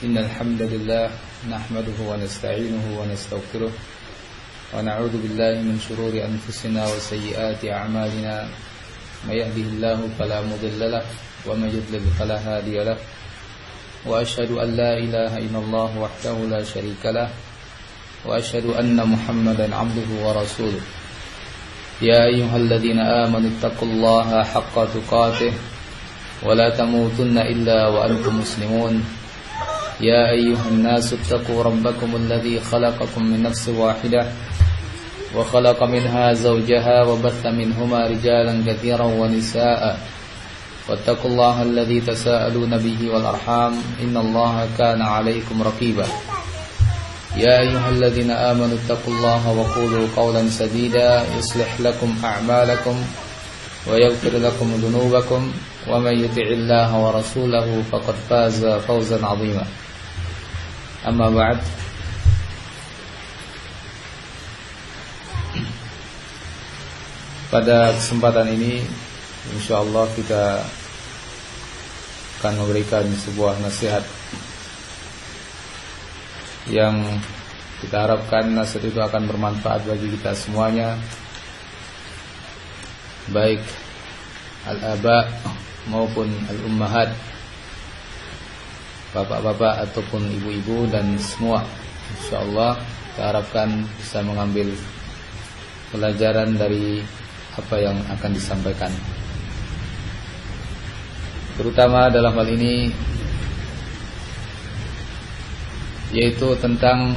إن الحمد لله نحمده ونستعينه ونستغفره ونعوذ بالله من شرور أنفسنا وسيئات أعمالنا من يهده الله فلا مضل له ومن يضلل فلا هادي له وأشهد أن لا إله إلا الله وحده لا شريك له وأشهد أن محمدا عبده ورسوله يا أيها الذين آمنوا اتقوا الله حق تقاته ولا تموتن إلا وأنتم مسلمون يا أيها الناس اتقوا ربكم الذي خلقكم من نفس واحدة وخلق منها زوجها وبث منهما رجالا كثيرا ونساء واتقوا الله الذي تساءلون به والأرحام إن الله كان عليكم رقيبا يا أيها الذين آمنوا اتقوا الله وقولوا قولا سديدا يصلح لكم أعمالكم ويغفر لكم ذنوبكم ومن يطع الله ورسوله فقد فاز فوزا عظيما أما بعد pada kesempatan ini insyaallah kita akan memberikan sebuah nasihat yang kita harapkan nasihat itu akan bermanfaat bagi kita semuanya, baik al-aba maupun al-ummahat, bapak-bapak ataupun ibu-ibu dan semua. Insyaallah kita harapkan bisa mengambil pelajaran dari apa yang akan disampaikan, terutama dalam hal ini yaitu tentang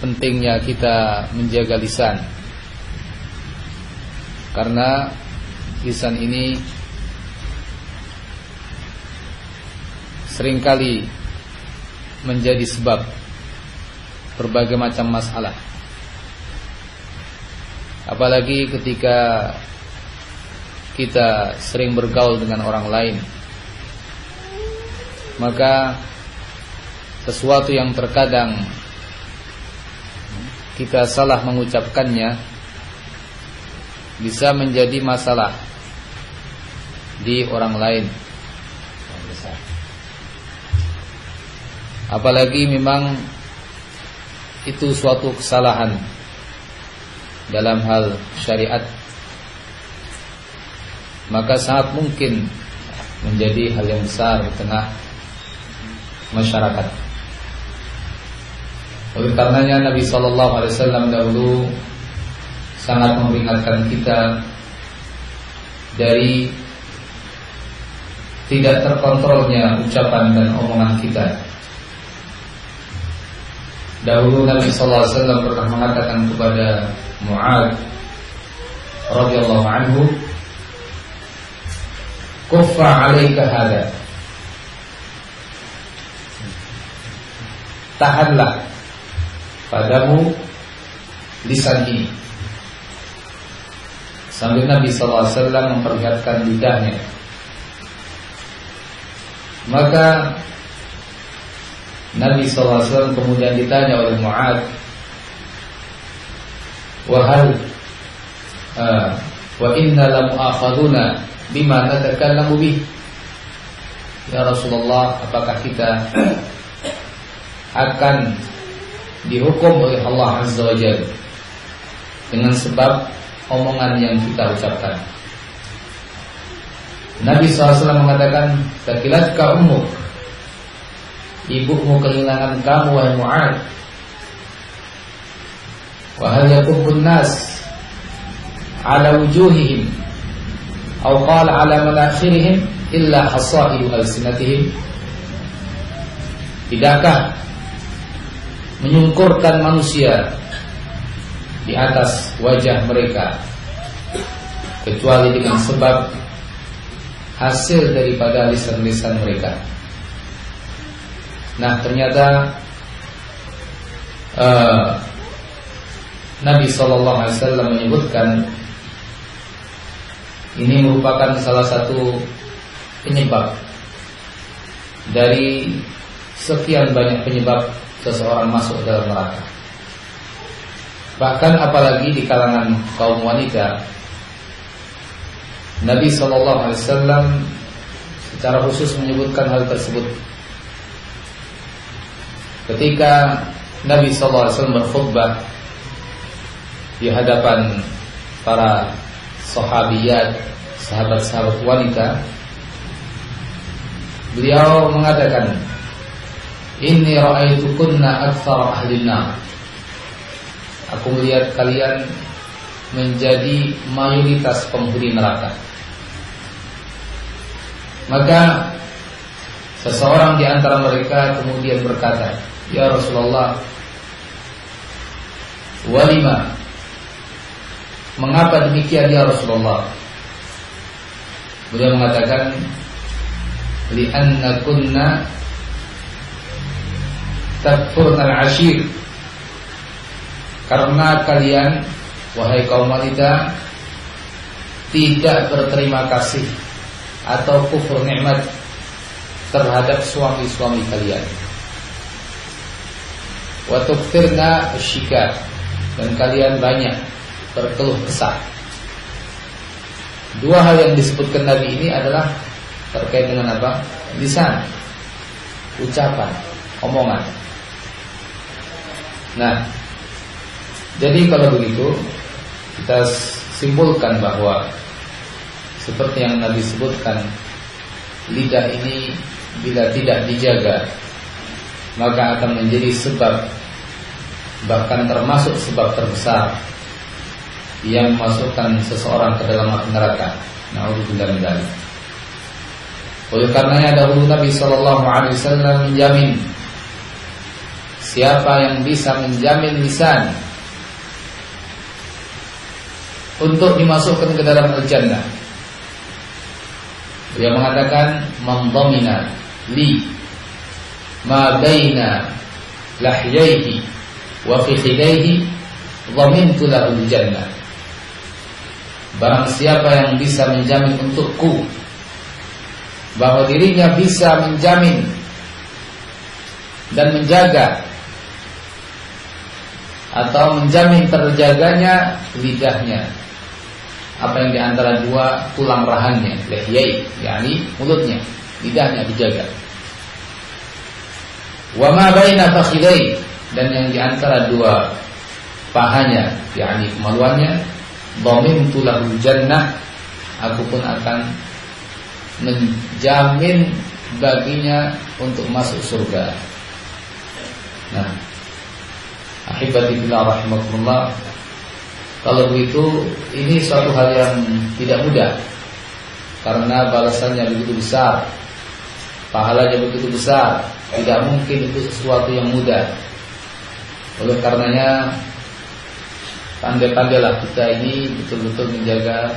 pentingnya kita menjaga lisan, karena lisan ini seringkali menjadi sebab berbagai macam masalah. Apalagi ketika kita sering bergaul dengan orang lain, maka sesuatu yang terkadang kita salah mengucapkannya bisa menjadi masalah di orang lain. Apalagi memang itu suatu kesalahan dalam hal syariat, maka sangat mungkin menjadi hal yang besar di tengah masyarakat. Oleh karenanya Nabi SAW dahulu sangat memperingatkan kita dari tidak terkontrolnya ucapan dan omongan kita. Dahulu Nabi SAW pernah mengatakan kepada Mu'adz radhiyallahu anhu, "Kuffa 'alaika hada." Tahanlah padamu lisan ini. Sambil Nabi SAW memperlihatkan lidahnya. Maka Nabi SAW kemudian ditanya oleh Mu'adz, wa inna lam akhaduna bima natakallamu bih. Ya Rasulullah, apakah kita akan dihukum oleh Allah Azza wa Jalla dengan sebab omongan yang kita ucapkan? Nabi SAW mengatakan, "Takilatka ummuk." Ibumu kehilangan kamu wahai Mu'adz. Wa hal yakubbun nas ala wujuhihim aw qala ala manakhirihim illa hasaidu alsinatihim. Tidakkah menyungkurkan manusia di atas wajah mereka kecuali dengan sebab hasil daripada lisan-lisan mereka. Nah, ternyata Nabi SAW menyebutkan ini merupakan salah satu penyebab dari sekian banyak penyebab seseorang masuk dalam neraka. Bahkan apalagi di kalangan kaum wanita, Nabi SAW secara khusus menyebutkan hal tersebut. ketika Nabi SAW berkhutbah di hadapan para sahabiyat, sahabat-sahabat wanita, beliau mengatakan, inni ra'aitukunna aktsara ahli nar. Aku melihat kalian menjadi mayoritas penghuni neraka. Maka seseorang di antara mereka kemudian berkata, ya Rasulullah, walima, mengapa demikian ya Rasulullah? Beliau mengatakan, li'anna kunna takfurnal ashir, karena kalian, wahai kaum wanita, tidak berterima kasih atau kufur nikmat terhadap suami-suami kalian. Wa tukthirna asyikat, dan kalian banyak berkeluh kesah. Dua hal yang disebutkan Nabi ini adalah terkait dengan apa? Lisan, ucapan, omongan. Nah, jadi kalau begitu kita simpulkan bahwa seperti yang Nabi sebutkan, lidah ini bila tidak dijaga maka akan menjadi sebab, bahkan termasuk sebab terbesar yang memasukkan seseorang ke dalam api neraka. Na'udzubillah min dzalik. Oleh karenanya dahulu Nabi SAW menjamin, siapa yang bisa menjamin lisan untuk dimasukkan ke dalam al-jannah, dia mengatakan, man dhamina li ma baina lahyaihi wa fikhidaihi dhamintu lahu al-jannah. Barang siapa yang bisa menjamin untukku bahwa dirinya bisa menjamin dan menjaga atau menjamin terjaganya lidahnya, apa yang diantara dua tulang rahangnya, lihyai, yakni mulutnya, lidahnya dijaga. Wa ma baina fakhidai, dan yang diantara dua pahanya, yakni kemaluannya, dhamintu lahul jannah, aku pun akan menjamin baginya untuk masuk surga. Nah, ahibati billah rahimakumullah, kalau begitu ini suatu hal yang tidak mudah, karena balasannya begitu besar, pahalanya begitu besar, tidak mungkin itu sesuatu yang mudah. Oleh karenanya pandai-pandailah kita ini betul-betul menjaga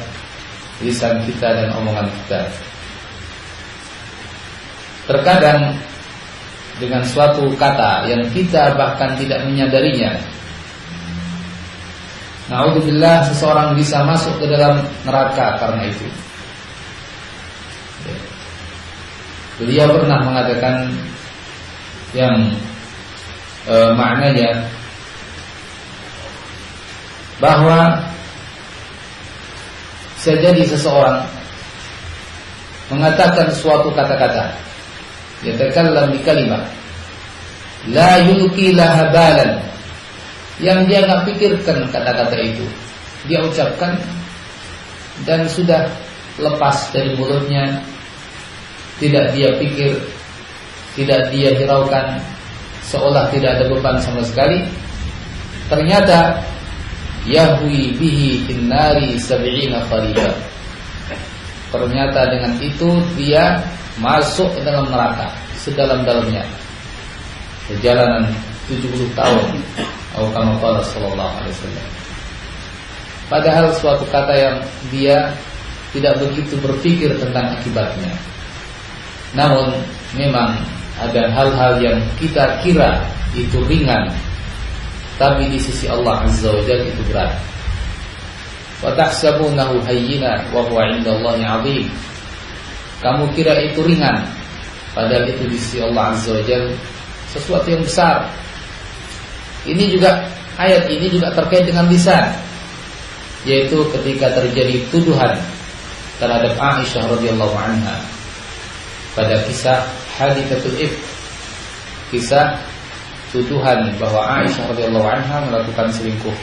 lisan kita dan omongan kita. Terkadang dengan suatu kata yang kita bahkan tidak menyadarinya, na'udzubillah, seseorang bisa masuk ke dalam neraka karena itu. Beliau pernah mengatakan yang maknanya bahwa bisa jadi seseorang mengatakan suatu kata-kata, yatakallam bi kalimah la yulqi laha balan, yang dia nggak pikirkan kata-kata itu, dia ucapkan dan sudah lepas dari mulutnya, tidak dia pikir, tidak dia hiraukan, seolah tidak ada beban sama sekali. Ternyata yahwi bihi finnari sab'ina khariba, ternyata dengan itu dia masuk ke dalam neraka sedalam-dalamnya, perjalanan 70 tahun. Al-Qamah sallallahu alaihi wasallam. Padahal suatu kata yang dia tidak begitu berpikir tentang akibatnya. Namun memang ada hal-hal yang kita kira itu ringan, tapi di sisi Allah Azza wa Jalla itu berat. Wa tahsabunahu hayyina wa huwa 'indallahi 'azim. Kamu kira itu ringan, padahal itu di sisi Allah Azza wa Jalla sesuatu yang besar. Ini juga, ayat ini juga terkait dengan lisan, yaitu ketika terjadi tuduhan terhadap Aisyah radhiyallahu anha pada kisah haditsatul ifk, kisah tuduhan bahwa Aisyah radhiyallahu anha melakukan selingkuh.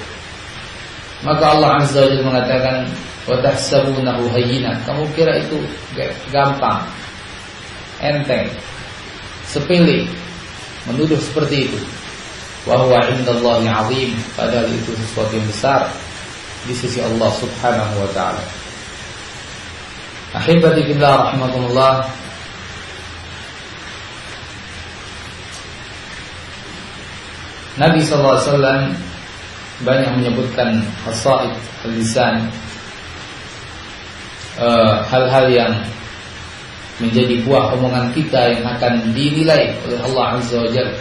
Maka Allah Azza wa Jalla mengatakan, wa tahsabunahu hayyinan, kamu kira itu gampang, enteng, sepele menuduh seperti itu. Wa huwa 'indallahi 'azim, padahal itu sesuatu yang besar di sisi Allah Subhanahu wa taala. Ahibati fillah rahimakumullah, Nabi sallallahu alaihi wasallam banyak menyebutkan hasaid al-lisan, hal-hal yang menjadi buah omongan kita yang akan dinilai oleh Allah Azza wa Jalla.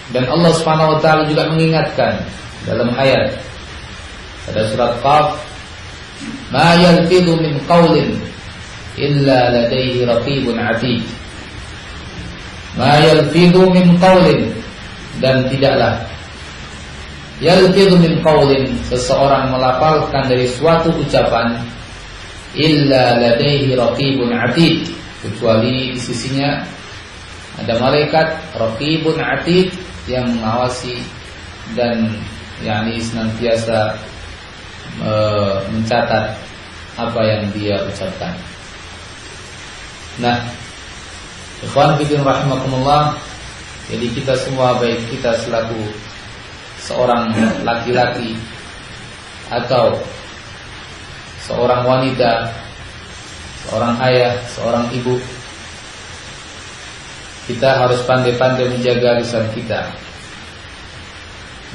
Dan Allah Subhanahu wa taala juga mengingatkan dalam ayat pada surat Qaf, ma yalfidhu min qawlin illa ladaihi raqibun 'atid. Ma yalfidhu min qawlin, dan tidaklah yalfidhu min qawlin, seseorang melafalkan dari suatu ucapan, illa ladaihi raqibun 'atid, kecuali di sisinya ada malaikat raqibun 'atid yang mengawasi dan yakni senantiasa mencatat apa yang dia ucapkan. Nah, ikhwan fillah rahimakumullah, jadi kita semua, baik kita selaku seorang laki-laki atau seorang wanita, seorang ayah, seorang ibu, kita harus pandai-pandai menjaga lisan kita.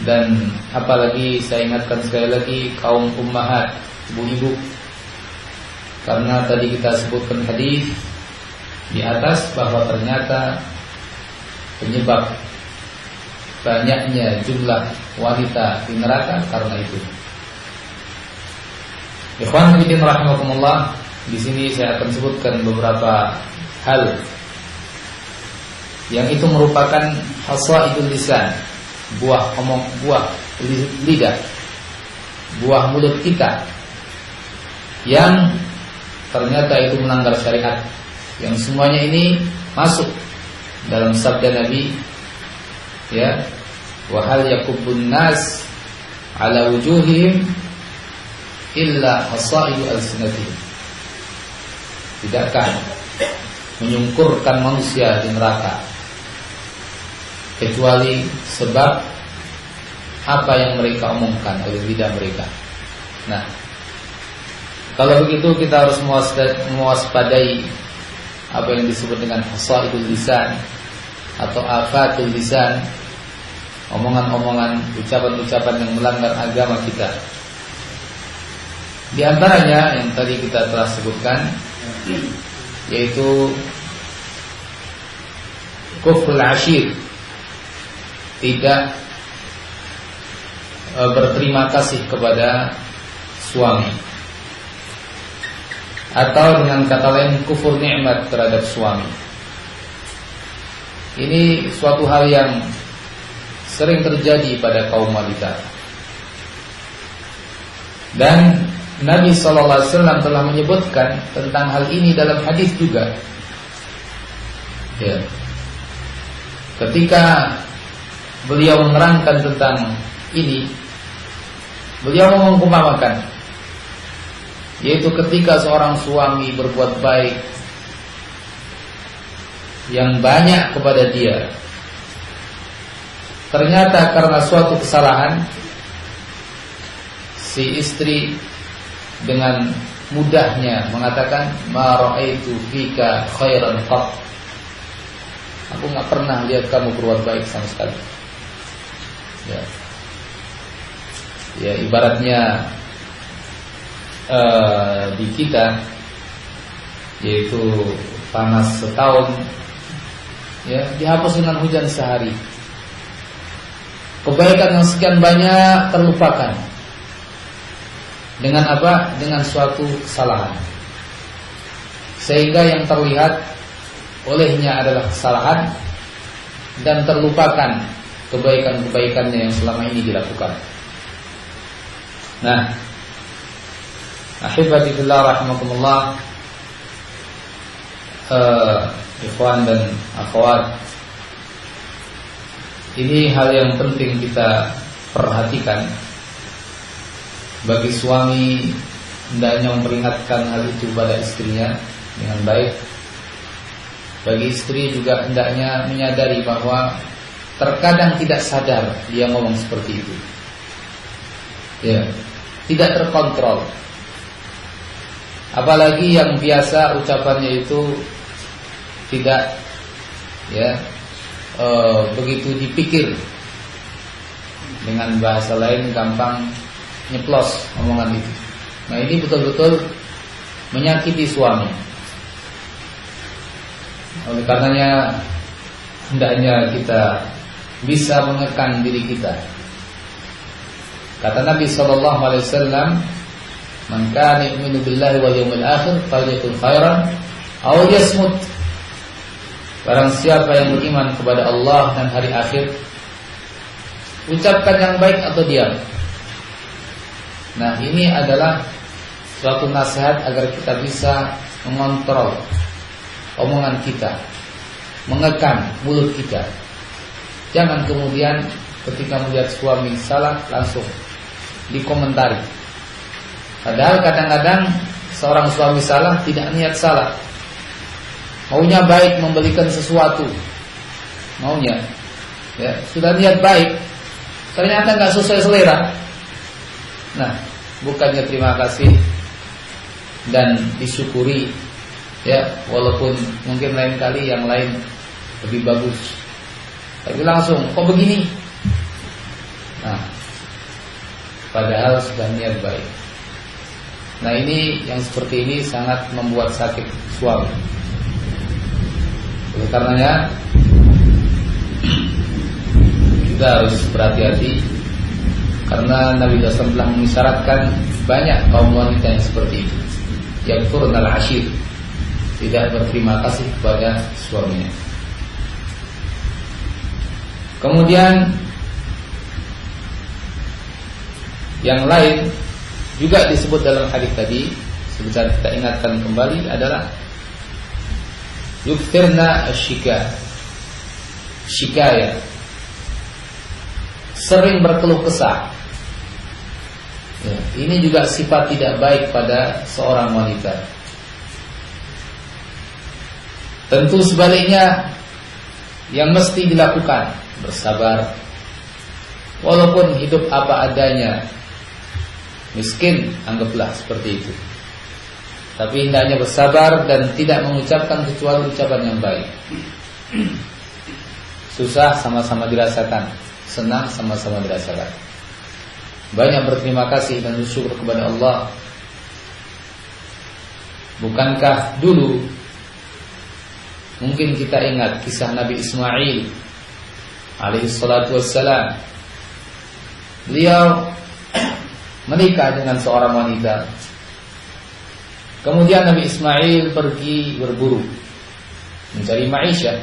Dan apalagi saya ingatkan sekali lagi kaum ummahat, ibu-ibu, karena tadi kita sebutkan hadis di atas bahwa ternyata penyebab banyaknya jumlah wanita di neraka karena itu. Ikhwan fillah rahimakumullah, di sini saya akan sebutkan beberapa hal yang itu merupakan hasaidul lisan, buah lidah, buah mulut kita, yang ternyata itu melanggar syariat, yang semuanya ini masuk dalam sabda Nabi, ya, wa hal yakubbun nas ala wujuhihim illa hasaidu alsinatihim. Tidakkah menyungkurkan manusia di neraka kecuali sebab apa yang mereka omongkan oleh lidah mereka. Nah, kalau begitu kita harus mewaspadai apa yang disebut dengan hasaidul lisan atau afatul lisan, omongan-omongan, ucapan-ucapan yang melanggar agama kita. Di antaranya yang tadi kita telah sebutkan, yaitu kufrul ashir, tidak berterima kasih kepada suami, atau dengan kata lain kufur nikmat terhadap suami. Ini suatu hal yang sering terjadi pada kaum wanita, dan Nabi SAW telah menyebutkan tentang hal ini dalam hadis juga, ya. Ketika beliau menerangkan tentang ini, beliau mengumpamakan, yaitu ketika seorang suami berbuat baik yang banyak kepada dia, ternyata karena suatu kesalahan si istri dengan mudahnya mengatakan, ma ra'aitu fika khairan qat, aku enggak pernah lihat kamu berbuat baik sama sekali. Ya, ibaratnya di kita, yaitu panas setahun, ya, dihapus dengan hujan sehari. Kebaikan yang sekian banyak terlupakan. Dengan apa? Dengan suatu kesalahan. Sehingga yang terlihat olehnya adalah kesalahan, dan terlupakan kebaikan-kebaikannya yang selama ini dilakukan. Nah, ahibati fillah rahimakumullah, ikhwan dan akhwat Ini hal yang penting kita perhatikan. Bagi suami hendaknya memperingatkan hal itu pada istrinya dengan baik. Bagi istri juga hendaknya menyadari bahwa terkadang tidak sadar dia ngomong seperti itu. Ya, tidak terkontrol. Apalagi yang biasa ucapannya itu tidak begitu dipikir. Dengan bahasa lain gampang nyeplos omongan itu. Nah, ini betul-betul menyakiti suami. Oleh karenanya hendaknya kita bisa menekan diri kita. Kata Nabi SAW, "Man kana yu'minu billahi wal yawmil akhir falyakul khairan aw yasmut." Barang siapa yang beriman kepada Allah dan hari akhir, ucapkan yang baik atau diam. Nah, ini adalah suatu nasihat agar kita bisa mengontrol omongan kita, mengekang mulut kita. Jangan kemudian ketika melihat suami salah langsung dikomentari. Padahal kadang-kadang seorang suami salah tidak niat salah, maunya baik memberikan sesuatu, maunya sudah niat baik, ternyata nggak sesuai selera. Nah, bukannya terima kasih dan disyukuri, walaupun mungkin lain kali yang lain lebih bagus, tapi langsung kok begini. Nah, padahal sudah niat baik. Nah, ini yang seperti ini sangat membuat sakit suami. Oleh karenanya kita harus berhati-hati, karena Nabi SAW telah mengisyaratkan banyak kaum wanita yang seperti itu, yang yakfurnal ashir, tidak berterima kasih kepada suaminya. Kemudian yang lain juga disebut dalam hadis tadi, sebentar kita ingatkan kembali, adalah yukthirna shikaya, sering berkeluh kesah. Ini juga sifat tidak baik pada seorang wanita. Tentu sebaliknya, yang mesti dilakukan bersabar, walaupun hidup apa adanya, miskin, anggaplah seperti itu. Tapi hendaknya bersabar dan tidak mengucapkan kecuali ucapan yang baik. Susah sama-sama dirasakan, senang sama-sama dirasakan. Banyak berterima kasih dan bersyukur kepada Allah. Bukankah dulu mungkin kita ingat kisah Nabi Ismail alaihi salatu wassalam. Beliau menikah dengan seorang wanita. Kemudian Nabi Ismail pergi berburu, mencari maisha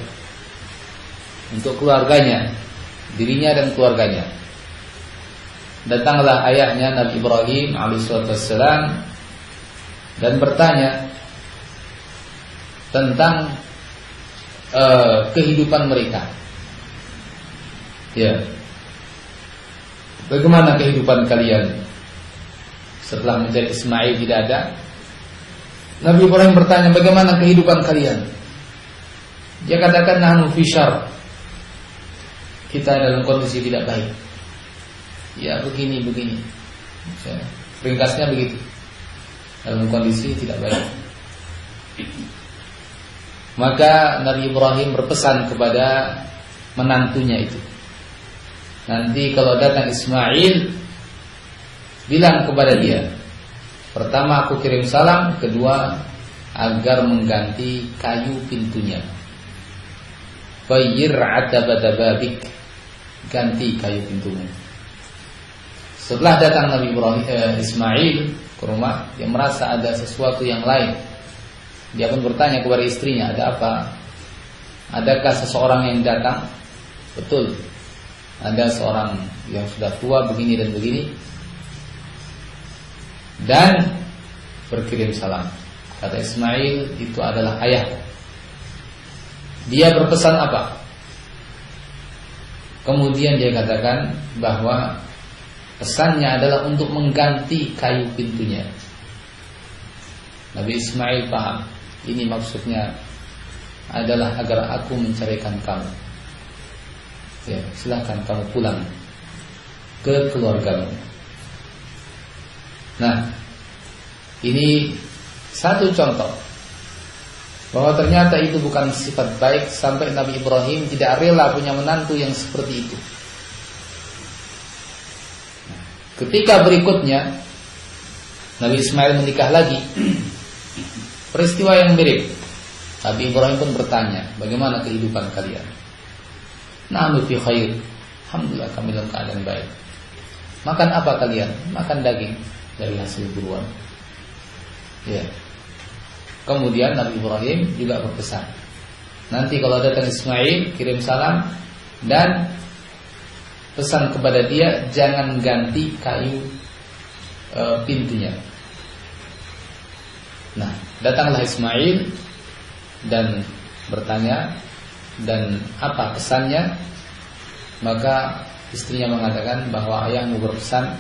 untuk keluarganya, dirinya dan keluarganya. Datanglah ayahnya Nabi Ibrahim alaihissalam dan bertanya tentang kehidupan mereka. Bagaimana kehidupan kalian setelah mencari Ismail tidak ada? Nabi Ibrahim bertanya, bagaimana kehidupan kalian? Dia katakan, nahnu fi syarr, kita dalam kondisi tidak baik. Ya begini. Ringkasnya begitu, dalam kondisi tidak baik. Maka Nabi Ibrahim berpesan kepada menantunya itu, nanti kalau datang Ismail, bilang kepada dia, pertama aku kirim salam, kedua agar mengganti kayu pintunya. Fayyir atabadababik, ganti kayu pintunya. Setelah datang Nabi Ismail ke rumah, dia merasa ada sesuatu yang lain. Dia pun bertanya kepada istrinya, ada apa? Adakah seseorang yang datang? Betul, ada seorang yang sudah tua begini dan begini, dan berkirim salam. Kata Ismail, itu adalah ayah. Dia berpesan apa? Kemudian dia katakan bahwa pesannya adalah untuk mengganti kayu pintunya. Nabi Ismail paham, ini maksudnya adalah agar aku menceraikan kamu. Ya, silahkan kamu pulang ke keluargamu. Nah, ini satu contoh bahwa ternyata itu bukan sifat baik sampai Nabi Ibrahim tidak rela punya menantu yang seperti itu. Ketika berikutnya Nabi Ismail menikah lagi, peristiwa yang mirip. Nabi Ibrahim pun bertanya, bagaimana kehidupan kalian? Nahnu fi khair. Alhamdulillah kami dalam keadaan baik. Makan apa kalian? Makan daging dari hasil buruan. Ya. Kemudian Nabi Ibrahim juga berpesan, nanti kalau datang Ismail kirim salam dan pesan kepada dia jangan ganti kayu pintunya. Nah, datanglah Ismail dan bertanya, dan apa pesannya? Maka istrinya mengatakan bahwa ayahmu berpesan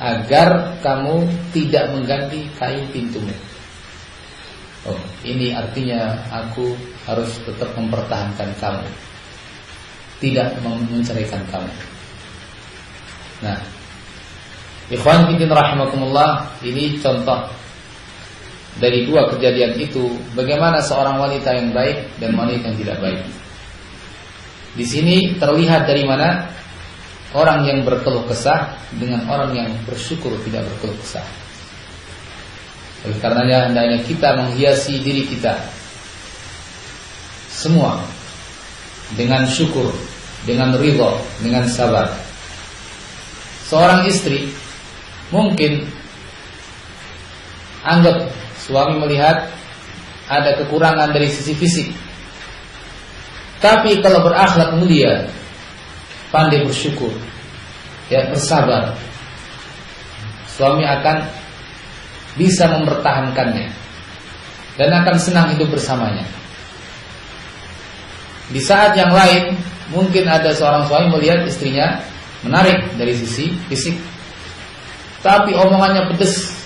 agar kamu tidak mengganti kayu pintumu. Oh, ini artinya aku harus tetap mempertahankan kamu, tidak menceraikan kamu. Nah, ikhwan fillah rahimakumullah, ini contoh dari dua kejadian itu, bagaimana seorang wanita yang baik dan wanita yang tidak baik. Di sini terlihat dari mana orang yang berkeluh kesah dengan orang yang bersyukur tidak berkeluh kesah. Oleh karenanya hendaknya kita menghiasi diri kita semua dengan syukur, dengan ridha, dengan sabar. Seorang istri mungkin anggap suami melihat ada kekurangan dari sisi fisik, tapi kalau berakhlak mulia, pandai bersyukur, ya bersabar, suami akan bisa mempertahankannya dan akan senang hidup bersamanya. Di saat yang lain mungkin ada seorang suami melihat istrinya menarik dari sisi fisik, tapi omongannya pedes,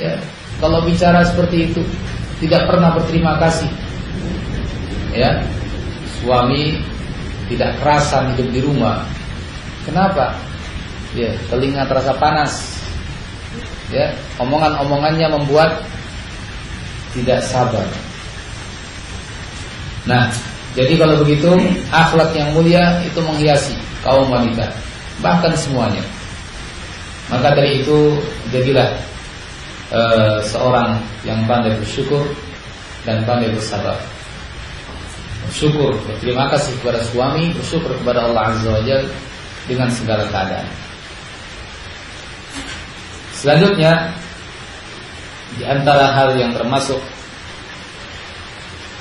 ya, kalau bicara seperti itu tidak pernah berterima kasih, ya, suami tidak kerasan hidup di rumah. Kenapa? Ya, telinga terasa panas, ya, omongan-omongannya membuat tidak sabar. Nah, jadi kalau begitu akhlak yang mulia itu menghiasi kaum wanita, bahkan semuanya. Maka dari itu jadilah seorang yang pandai bersyukur dan pandai bersabar. Bersyukur, berterima kasih kepada suami, bersyukur kepada Allah Azza wa Jalla dengan segala keadaan. Selanjutnya, di antara hal yang termasuk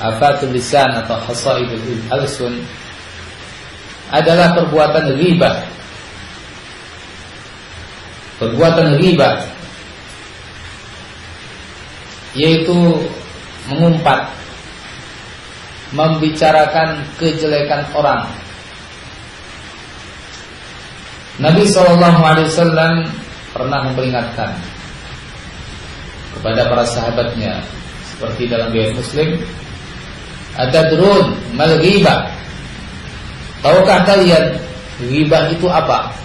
afatul lisan atau hasaidul alsun adalah perbuatan ghibah. Perbuatan ghibah yaitu mengumpat, membicarakan kejelekan orang. Nabi SAW pernah memperingatkan kepada para sahabatnya, seperti dalam riwayat Muslim, atadrun mal ghibah? Tahukah kalian ghibah itu apa?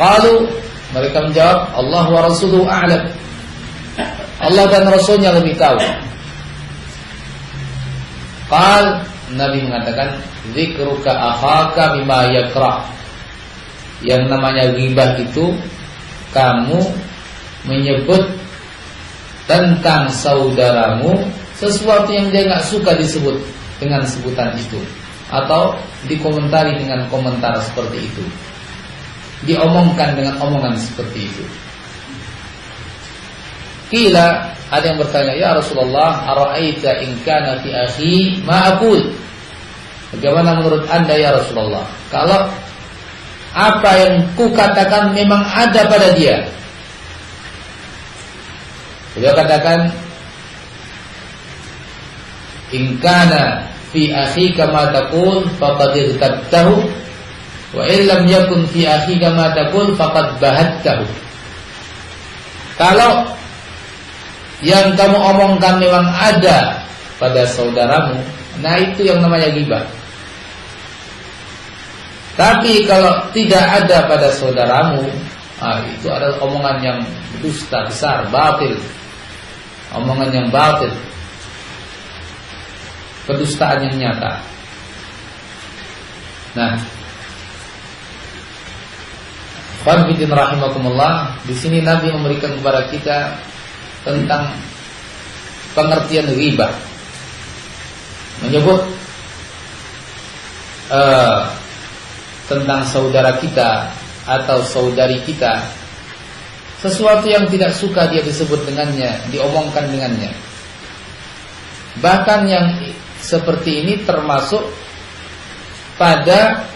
Qalu, mereka menjawab, Allah wa rasuluhu a'lam. Allah dan Rasulnya lebih tahu. Qal, Nabi mengatakan, dzikruka akhaka bima yakrah. Yang namanya ghibah itu kamu menyebut tentang saudaramu sesuatu yang dia nggak suka disebut dengan sebutan itu, atau dikomentari dengan komentar seperti itu, diomongkan dengan omongan seperti itu. Kila, ada yang bertanya, ya Rasulullah, ara'aita in kana fi akhi ma aqul? Bagaimana menurut Anda ya Rasulullah, kalau apa yang ku katakan memang ada pada dia? Beliau katakan, in kana fi akhika ma taqul faqad irtabtahu wa in lam yakun fi akhika ma taqul faqad bahattahu. Kalau yang kamu omongkan memang ada pada saudaramu, nah itu yang namanya ghibah. Tapi kalau tidak ada pada saudaramu, itu adalah omongan yang dusta besar, batil. Omongan yang batil, kedustaan yang nyata. Nah, Qanfitin rahimakumullah, di sini Nabi memberikan kepada kita tentang pengertian ghibah. Menyebut tentang saudara kita atau saudari kita sesuatu yang tidak suka dia disebut dengannya, diomongkan dengannya. Bahkan yang seperti ini termasuk pada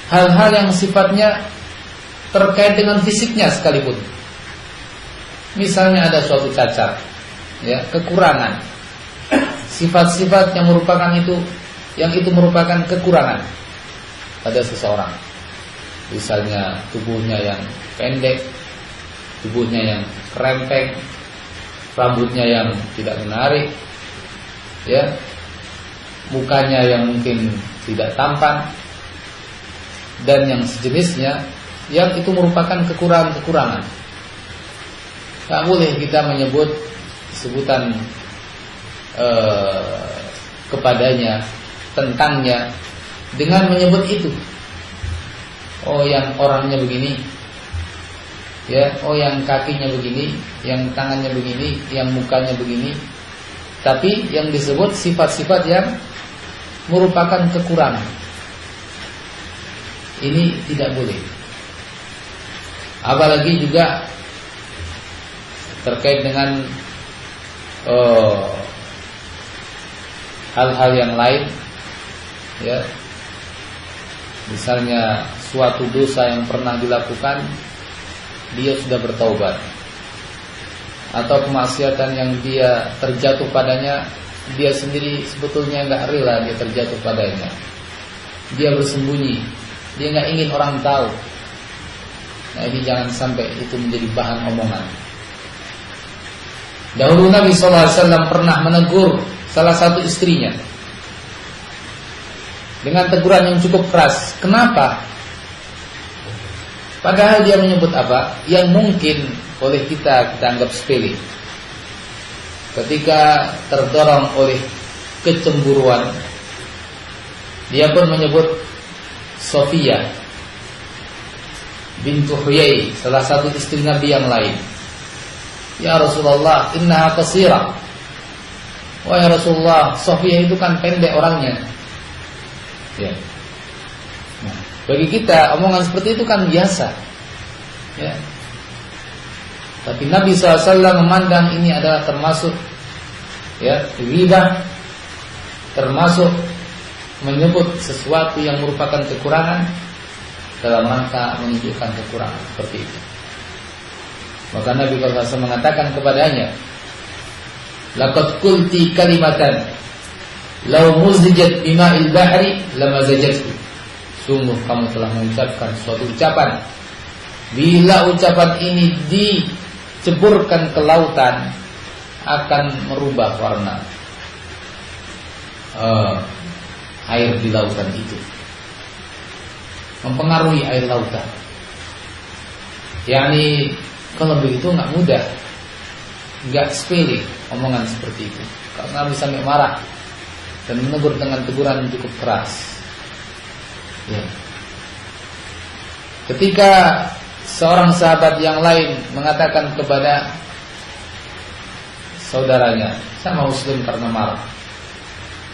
hal-hal yang sifatnya terkait dengan fisiknya sekalipun. Misalnya ada suatu cacat, ya, kekurangan, sifat-sifat yang merupakan itu merupakan kekurangan pada seseorang. Misalnya tubuhnya yang pendek, tubuhnya yang kerempeng, rambutnya yang tidak menarik, ya, mukanya yang mungkin tidak tampan, dan yang sejenisnya, yang itu merupakan kekurangan-kekurangan. Tak boleh kita menyebut sebutan kepadanya, tentangnya, dengan menyebut itu. Oh, yang orangnya begini, ya, oh yang kakinya begini, yang tangannya begini, yang mukanya begini. Tapi yang disebut sifat-sifat yang merupakan kekurangan, ini tidak boleh. Apalagi juga terkait dengan hal-hal yang lain, ya. Misalnya suatu dosa yang pernah dilakukan, dia sudah bertaubat, atau kemaksiatan yang dia terjatuh padanya, dia sendiri sebetulnya nggak rela dia terjatuh padanya. Dia bersembunyi, dia nggak ingin orang tahu. Nah, ini jangan sampai itu menjadi bahan omongan. Dahulu Nabi SAW pernah menegur salah satu istrinya dengan teguran yang cukup keras. Kenapa? Padahal dia menyebut apa yang mungkin oleh kita anggap sepele. Ketika terdorong oleh kecemburuan, dia pun menyebut Sofia bintu Huyai, salah satu istri Nabi yang lain. Ya Rasulullah, innaha qasira. Wahai Rasulullah, Sofia itu kan pendek orangnya. Ya. Nah, bagi kita omongan seperti itu kan biasa, ya. Tapi Nabi SAW memandang ini adalah termasuk, ya, ghibah, termasuk menyebut sesuatu yang merupakan kekurangan dalam rangka menunjukkan kekurangan seperti itu. Maka Nabi SAW mengatakan kepadanya, laqad qulti kalimatan law muzijat bima'il bahri lamazajathu. Sungguh kamu telah mengucapkan suatu ucapan, bila ucapan ini diceburkan ke lautan akan merubah warna air di lautan itu, mempengaruhi air lautan. Yani kalau begitu nggak mudah, nggak sepele omongan seperti itu. Karena Nabi sampai marah dan menegur dengan teguran yang cukup keras. Ya. Ketika seorang sahabat yang lain mengatakan kepada saudaranya, sama Muslim karena marah,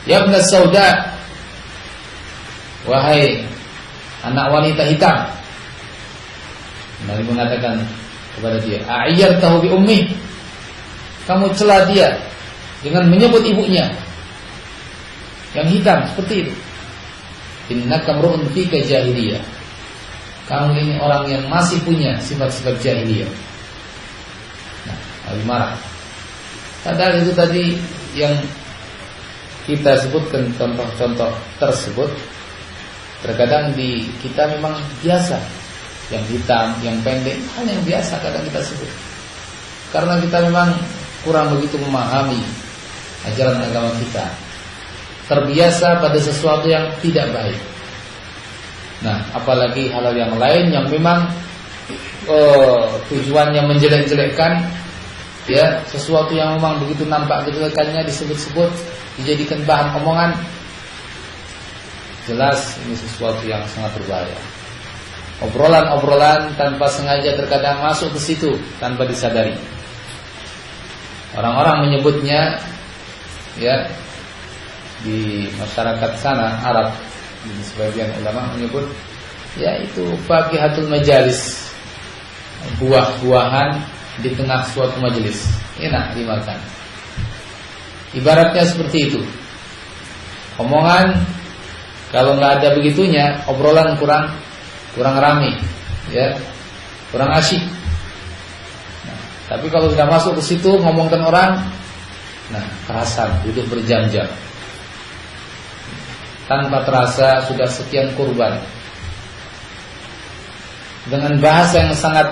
ya ibn Sauda, wahai anak wanita hitam. Nabi mengatakan kepada dia, a'ayyartahu bi ummi, kamu cela dia dengan menyebut ibunya yang hitam seperti itu. Innaka mru'un fika jahiliyah, kamu ini orang yang masih punya sifat-sifat jahiliyah. Nah, Nabi marah. Padahal itu tadi yang kita sebutkan contoh-contoh tersebut, terkadang di kita memang biasa, yang hitam, yang pendek, hal yang biasa kadang kita sebut. Karena kita memang kurang begitu memahami ajaran agama kita, terbiasa pada sesuatu yang tidak baik. Nah, apalagi hal-hal yang lain yang memang tujuannya menjelek-jelekkan, ya, sesuatu yang memang begitu nampak kejelekannya disebut-sebut, dijadikan bahan omongan. Jelas ini sesuatu yang sangat berbahaya. Obrolan-obrolan tanpa sengaja terkadang masuk ke situ tanpa disadari. Orang-orang menyebutnya, ya, di masyarakat sana Arab, sebagian ulama menyebut, ya, itu faqihatul majalis, buah-buahan di tengah suatu majelis, enak dimakan. Ibaratnya seperti itu. Omongan kalau nggak ada begitunya, obrolan kurang rame, ya, kurang asyik. Nah, tapi kalau sudah masuk ke situ ngomongkan orang, nah, kerasan, duduk berjam-jam. Tanpa terasa sudah sekian kurban. Dengan bahasa yang sangat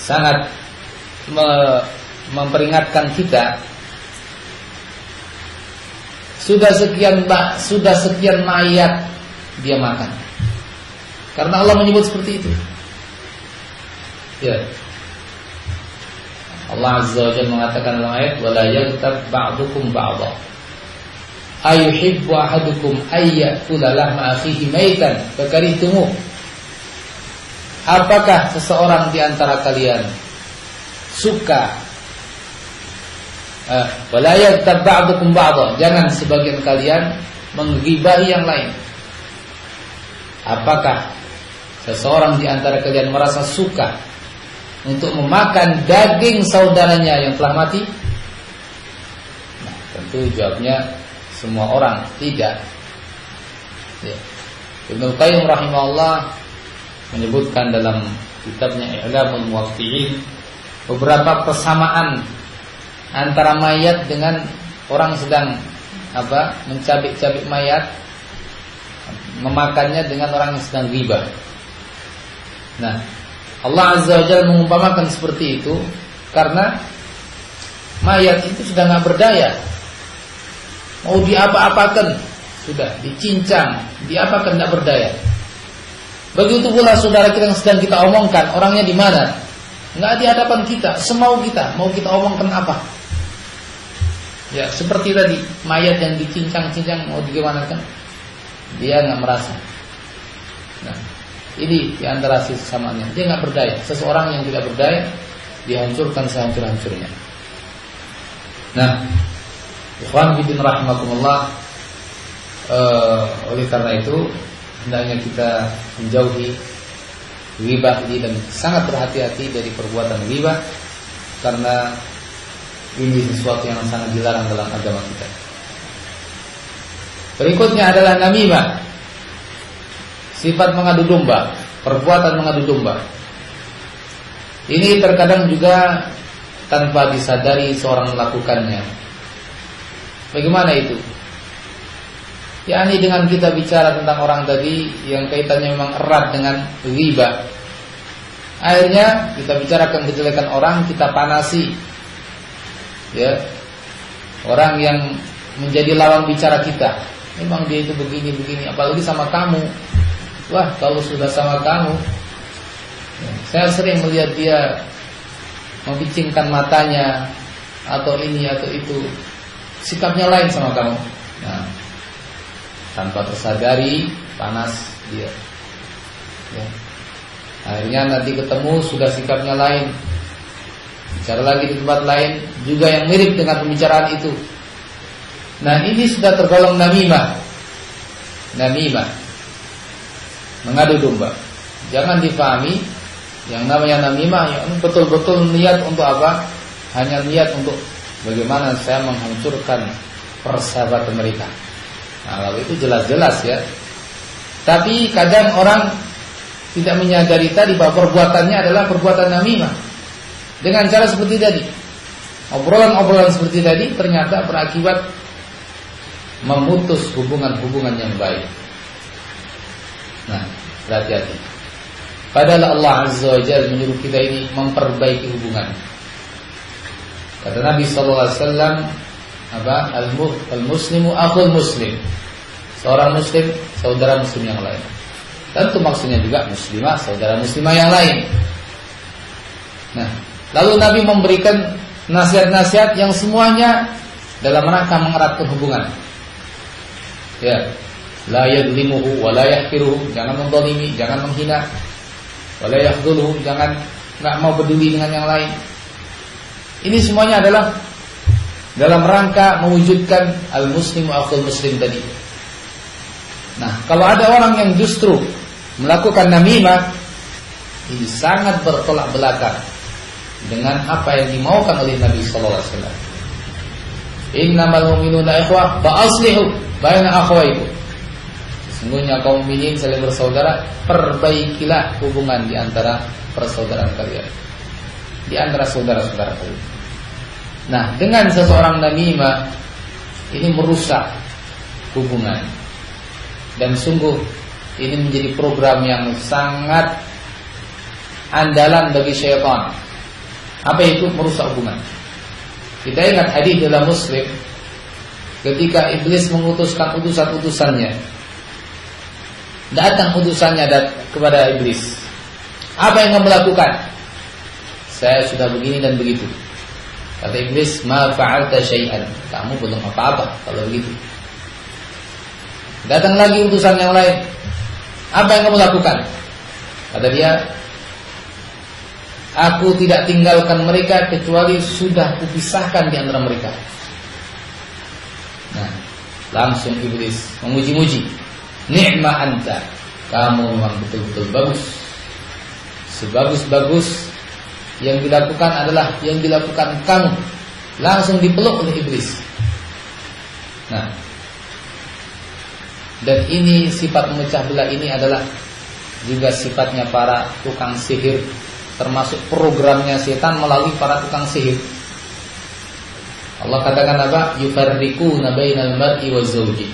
sangat memperingatkan kita. Sudah sekian mayat dia makan. Karena Allah menyebut seperti itu. Ya. Allah Azza wa Jalla mengatakan dalam ayat, wala yaghtab ba'dukum ba'dha. Ayuhibbu ahadukum ayyakula lahma akhihi maitan fakarihtumu. Apakah seseorang di antara kalian suka wala yaghtab ba'dukum ba'dha, jangan sebagian kalian menggibahi yang lain. Apakah seseorang di antara kalian merasa suka untuk memakan daging saudaranya yang telah mati? Nah, tentu jawabnya semua orang tidak. Ya. Ibnu Qayyim rahimahullah menyebutkan dalam kitabnya I'lamul Muwaqqi'in beberapa persamaan antara mayat dengan orang sedang mencabik-cabik mayat, memakannya dengan orang yang sedang ghibah. Nah, Allah Azza wa Jalla mengumpamakan seperti itu karena mayat itu sudah nggak berdaya. Mau diapa-apakan, sudah dicincang, diapakan nggak berdaya. Begitu pula saudara kita yang sedang kita omongkan, orangnya di mana? Nggak di hadapan kita, semau kita, mau kita omongkan apa? Ya, seperti tadi mayat yang dicincang-cincang mau digimanakan, dia nggak merasa. Nah, ini di antara sisi kesamaannya. Dia nggak berdaya. Seseorang yang tidak berdaya dihancurkan sehancur-hancurnya. Nah, ikhwan fillah rahimakumullah, oleh karena itu hendaknya kita menjauhi ghibah ini dan sangat berhati-hati dari perbuatan ghibah, karena ini sesuatu yang sangat dilarang dalam agama kita. Berikutnya adalah namimah, sifat mengadu domba, perbuatan mengadu domba. Ini terkadang juga tanpa disadari seorang melakukannya. Bagaimana itu? yakni dengan kita bicara tentang orang tadi yang kaitannya memang erat dengan ghibah. Akhirnya kita bicarakan kejelekan orang, kita panasi, ya, orang yang menjadi lawan bicara kita. Memang dia itu begini-begini, apalagi sama kamu. Wah, kalau sudah sama kamu, ya, saya sering melihat dia membicingkan matanya, atau ini atau itu, sikapnya lain sama kamu. Nah, tanpa tersadari panas dia, ya. Akhirnya nanti ketemu sudah sikapnya lain, bicara lagi di tempat lain juga yang mirip dengan pembicaraan itu. Nah, ini sudah tergolong namimah. Namimah, mengadu domba. Jangan dipahami yang namanya namimah yang betul-betul niat untuk apa? Hanya niat untuk bagaimana saya menghancurkan persahabatan mereka. Nah, kalau itu jelas-jelas ya. Tapi kadang orang tidak menyadari tadi bahwa perbuatannya adalah perbuatan namimah. Dengan cara seperti tadi. Obrolan-obrolan seperti tadi ternyata berakibat memutus hubungan-hubungan yang baik. Nah, berhati-hati. Padahal Allah Azza wa Jalla menyuruh kita ini memperbaiki hubungan. Kata Nabi sallallahu alaihi wasallam, al-muslimu akhul muslim. Seorang muslim saudara muslim yang lain. Tentu maksudnya juga muslimah saudara muslimah yang lain. Nah, lalu Nabi memberikan nasihat-nasihat yang semuanya dalam rangka mengeratkan hubungan. Ya, la yadlimuhu wa la yahqiruhu, jangan menzalimi, jangan menghina. Wa la yakhdhuluhu, jangan enggak mau peduli dengan yang lain. Ini semuanya adalah dalam rangka mewujudkan al-muslimu akhul muslim tadi. Nah, kalau ada orang yang justru melakukan namimah, ini sangat bertolak belakang dengan apa yang dimaukan oleh Nabi sallallahu alaihi wasallam. Innamal mu'minuna ikhwah fa aslihu baina akhawaykum. Sesungguhnya kaum mukminin saling bersaudara, perbaikilah hubungan di antara persaudaraan kalian, di antara saudara-saudara kalian. Nah, dengan seseorang namimah ini merusak hubungan. Dan sungguh ini menjadi program yang sangat andalan bagi syaitan. Apa itu? Merusak hubungan. Kita ingat hadis dalam Muslim ketika iblis mengutuskan utusan-utusannya. Datang utusannya kepada iblis. Apa yang kamu lakukan? Saya sudah begini dan begitu. Kata iblis, ma fa'alta syai'an. Kamu belum apa-apa kalau begitu. Datang lagi utusan yang lain. Apa yang kamu lakukan? Kata dia, aku tidak tinggalkan mereka kecuali sudah kupisahkan di antara mereka. Nah, langsung iblis memuji-muji. Ni'ma anta, kamu memang betul-betul bagus. Sebagus-bagus yang dilakukan adalah yang dilakukan kamu. Langsung dipeluk oleh iblis. Nah, dan ini sifat memecah belah ini adalah juga sifatnya para tukang sihir, termasuk programnya setan melalui para tukang sihir. Allah katakan apa? Yufarriquna bainal mar'i wa zawji.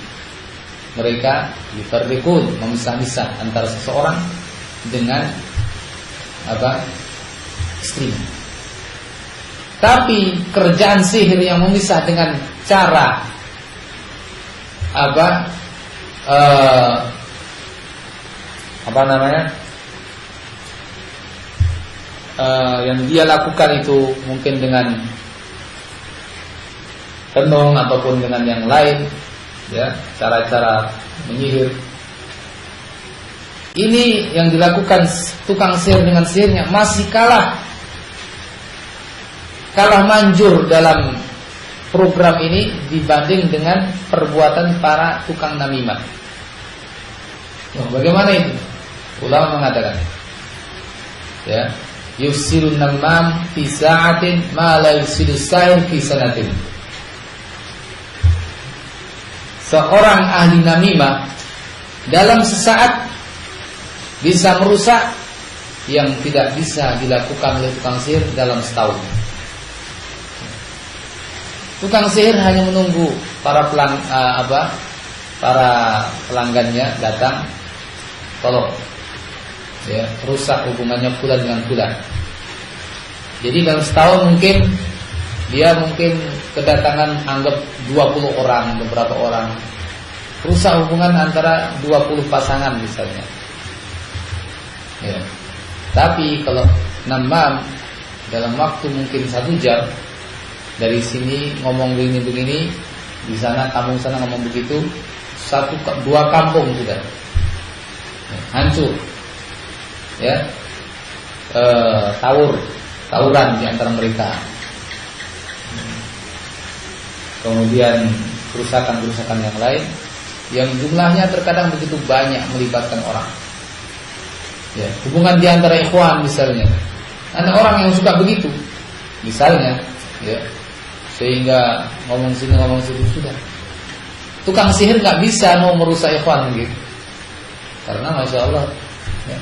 Mereka yufarriqun, memisah-misah antara seseorang dengan istrinya. Tapi kerjaan sihir yang memisah dengan cara yang dia lakukan itu mungkin dengan tenung ataupun dengan yang lain, ya, cara-cara menyihir. Ini yang dilakukan tukang sihir dengan sihirnya masih kalah manjur dalam program ini dibanding dengan perbuatan para tukang namimah. Bagaimana itu? Ulama mengatakan, ya, yufsirun namam fi sa'atin ma la yufsirus sa'ir fi sanatin. Seorang ahli namimah dalam sesaat bisa merusak yang tidak bisa dilakukan oleh tukang sihir dalam setahun. Tukang sihir hanya menunggu para pelanggannya datang, tolong, ya, rusak hubungannya fulan dengan fulan. Jadi dalam setahun dia mungkin kedatangan anggap 20 orang, beberapa orang, rusak hubungan antara 20 pasangan misalnya. Ya. Tapi kalau namam dalam waktu mungkin 1 jam, dari sini ngomong begini, di sana kampung sana ngomong begitu, 2 kampung sudah hancur, ya, tawuran di antara mereka, kemudian kerusakan yang lain yang jumlahnya terkadang begitu banyak melibatkan orang. Ya, hubungan di antara ikhwan misalnya, ada orang yang suka begitu, misalnya, ya, sehingga ngomong sini ngomong situ sudah. Tukang sihir nggak bisa mau merusak ikhwan gitu, karena masya Allah, ya,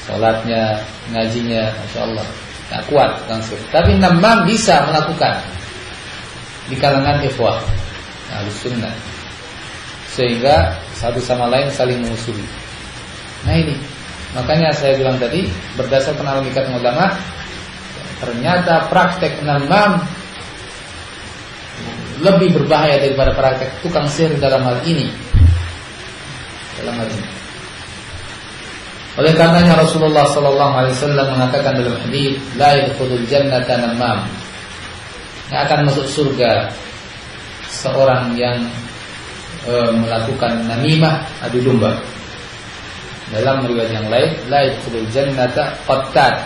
sholatnya, ngajinya, masya Allah, Nggak kuat tukang sihir. Tapi namam bisa melakukan di kalangan ikhwah Ahlussunnah, sehingga satu sama lain saling mengusuli. Nah ini, makanya saya bilang tadi, berdasarkan hakikat ulama, ternyata praktek namam lebih berbahaya daripada praktek tukang sihir dalam hal ini. Oleh karenanya Rasulullah SAW mengatakan dalam hadis, la yadkhulul jannata namam, yang akan masuk surga seorang yang melakukan namimah, adu domba. Dalam riwayat yang lain, la yadkhulul jannata qattat,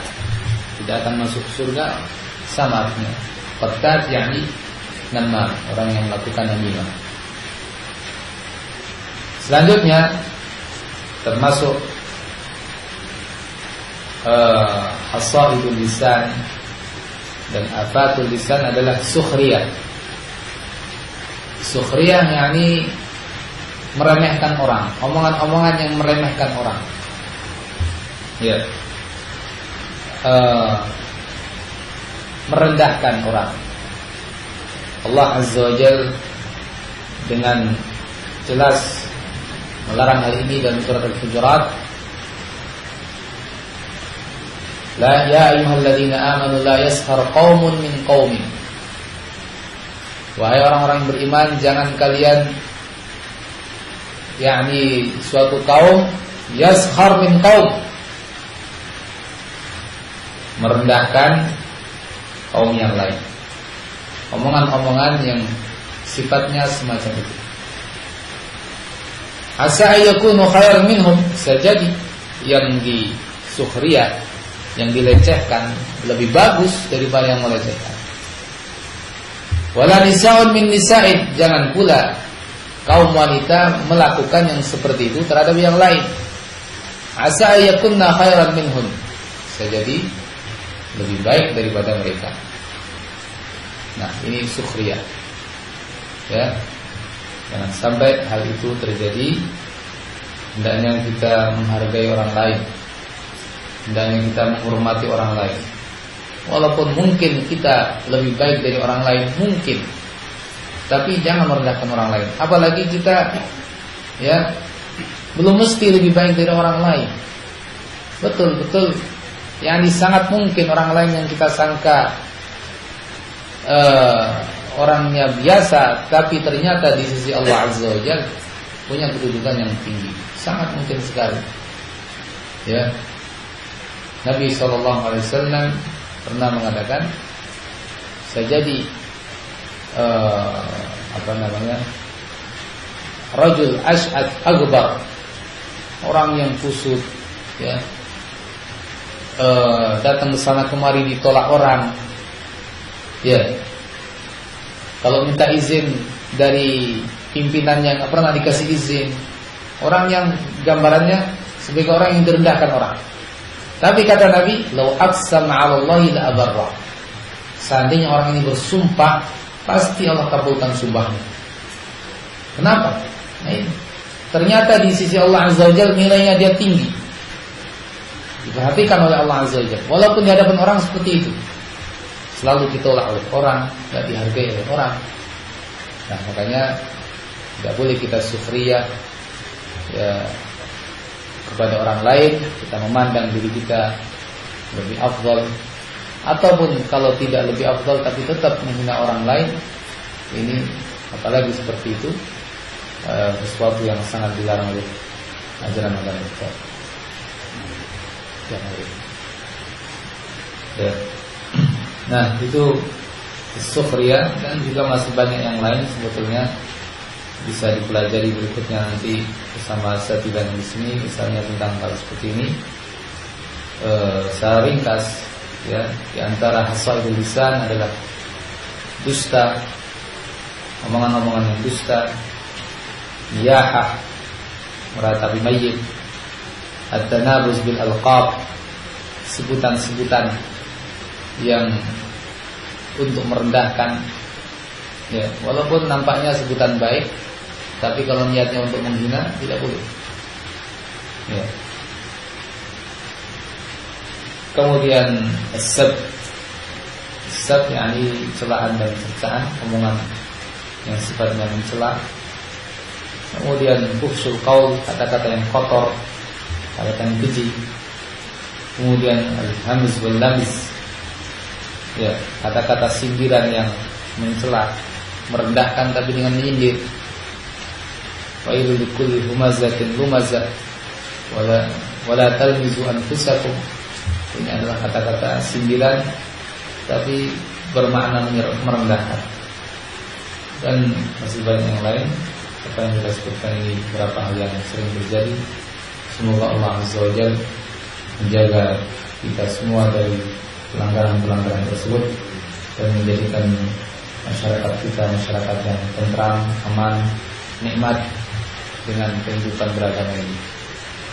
tidak akan masuk surga sama artinya. Qattat yakni namam, orang yang melakukan namimah. Selanjutnya termasuk hasaidul lisan dan afatul lisan adalah sukhriyah. Sukhriyah yakni meremehkan orang, omongan-omongan yang meremehkan orang. Ya. Merendahkan orang. Allah Azza wa Jalla dengan jelas melarang hal ini dalam surat Al-Hujurat. La ya ayyuhalladzina amanu la yaskhar qaumun min qaumin. Wahai orang-orang yang beriman, jangan kalian yakni suatu kaum yaskhar min qaum, merendahkan kaum yang lain. Omongan-omongan yang sifatnya semacam itu. Asa ayyakunu khairan minhum, sajadi yang di sukhriyah, yang dilecehkan lebih bagus daripada yang melecehkan. Wala nisa'un min nisa'in, jangan pula kaum wanita melakukan yang seperti itu terhadap yang lain. Asa ayyakunna khairan minhun, sajadi lebih baik daripada mereka. Nah, ini sukhriyah. Ya. Jangan sampai hal itu terjadi. Hendaknya kita menghargai orang lain, hendaknya kita menghormati orang lain. Walaupun mungkin kita lebih baik dari orang lain, mungkin, tapi jangan merendahkan orang lain. Apalagi kita ya belum mesti lebih baik dari orang lain. Betul-betul yani sangat mungkin orang lain yang kita sangka orangnya biasa, tapi ternyata di sisi Allah Azza wa Jalla punya kedudukan yang tinggi. Sangat mungkin sekali. Ya. Nabi SAW pernah mengatakan, sajadi rajul ash'ad aghbar, orang yang kusut, ya, datang ke sana kemari ditolak orang. Ya, kalau minta izin dari pimpinannya nggak pernah dikasih izin. Orang yang gambarannya sebagai orang yang direndahkan orang. Tapi kata Nabi, "Lau aqsama 'ala Allahi la abarra." Seandainya orang ini bersumpah, pasti Allah kabulkan sumpahnya. Kenapa? Nah, ini. Ternyata di sisi Allah Azza wa Jalla nilainya dia tinggi. Diperhatikan oleh Allah Azza wa Jalla. Walaupun di hadapan orang seperti itu, selalu ditolak oleh orang, tidak dihargai oleh orang. Nah, makanya tidak boleh kita sukhriyah ya kepada orang lain, kita memandang diri kita lebih afdal, ataupun kalau tidak lebih afdal tapi tetap menghina orang lain. Ini apalagi seperti itu, sesuatu yang sangat dilarang oleh ajaran agama kita. Ya. Nah, itu sukhriyah, dan juga masih banyak yang lain sebetulnya bisa dipelajari berikutnya nanti bersama saya tidak di sini. Misalnya tentang hal seperti ini, saya ringkas ya. Di antara hasaidul lisan adalah dusta, omongan-omongan yang dusta, niyahah, meratapi mayit, at-tanabuz bil alqab, sebutan-sebutan yang untuk merendahkan, ya, walaupun nampaknya sebutan baik, tapi kalau niatnya untuk menghina tidak boleh. Ya. Kemudian as-sab yakni celaan dan cercaan, omongan yang sifatnya mencela. Kemudian fuhsyul qaul, kata-kata yang kotor, kata-kata yang keji. Kemudian al-hamz wal lamz, ya, kata-kata sindiran yang mencela, merendahkan tapi dengan menyindir. Wa likulli humazatin lumazah wala talmizu anfusakum. Ini adalah kata-kata sindiran tapi bermakna merendahkan. Dan masih banyak yang lain. Apa yang kita sebutkan ini beberapa hal yang sering terjadi. Semoga Allah Azza wa Jalla menjaga kita semua dari pelanggaran-pelanggaran tersebut dan menjadikan masyarakat kita masyarakat yang tentram, aman, nikmat dengan kehidupan beragama ini.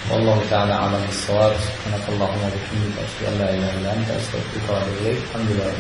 Wallahu ta'ala a'lam bis-shawab. Subhanakallahumma wa bihamdika asyhadu an la ilaha illa anta astaghfiruka wa atubu ilaik. Alhamdulillah.